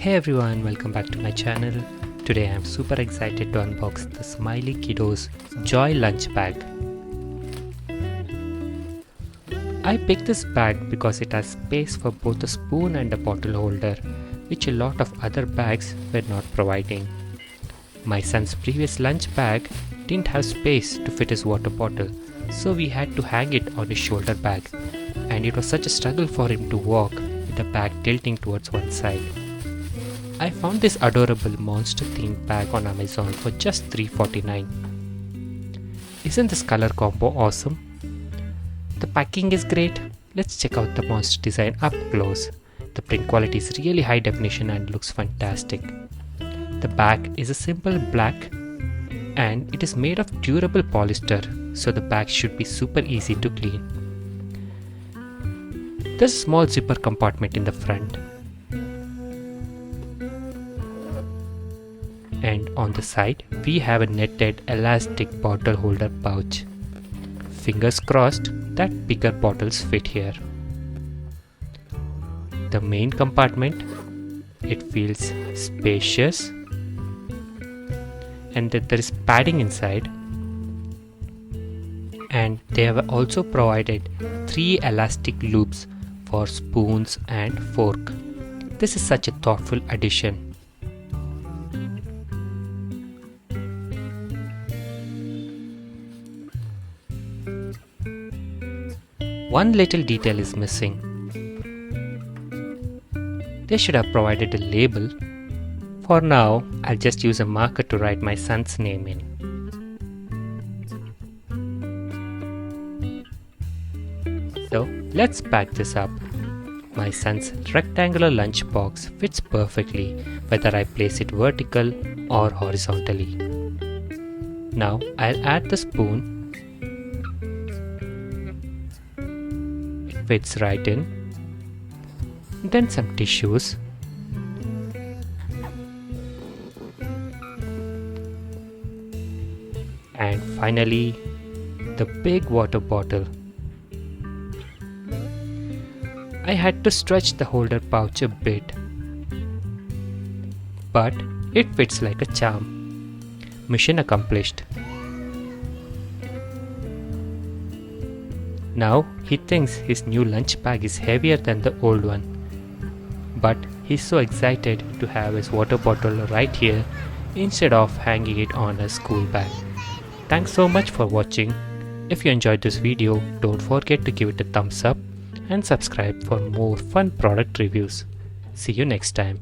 Hey everyone, welcome back to my channel. Today I am super excited to unbox the Smily Kiddos Joy Lunch Bag. I picked this bag because it has space for both a spoon and a bottle holder, which a lot of other bags were not providing. My son's previous lunch bag didn't have space to fit his water bottle, so we had to hang it on his shoulder bag, and it was such a struggle for him to walk with the bag tilting towards one side. I found this adorable monster themed bag on Amazon for just $3.49. Isn't this color combo awesome? The packing is great. Let's check out the monster design up close. The print quality is really high definition and looks fantastic. The bag is a simple black and it is made of durable polyester, so the bag should be super easy to clean. There's a small zipper compartment in the front. And on the side, we have a netted elastic bottle holder pouch. Fingers crossed that bigger bottles fit here. The main compartment, it feels spacious, and that there is padding inside, and they have also provided 3 elastic loops for spoons and fork. This is such a thoughtful addition. One little detail is missing. They should have provided a label. For now, I'll just use a marker to write my son's name in. So, let's pack this up. My son's rectangular lunch box fits perfectly whether I place it vertical or horizontally. Now, I'll add the spoon. Fits right in. Then some tissues. And finally, the big water bottle. I had to stretch the holder pouch a bit, but it fits like a charm. Mission accomplished. Now he thinks his new lunch bag is heavier than the old one, but he's so excited to have his water bottle right here instead of hanging it on a school bag. Thanks so much for watching. If you enjoyed this video, don't forget to give it a thumbs up and subscribe for more fun product reviews. See you next time.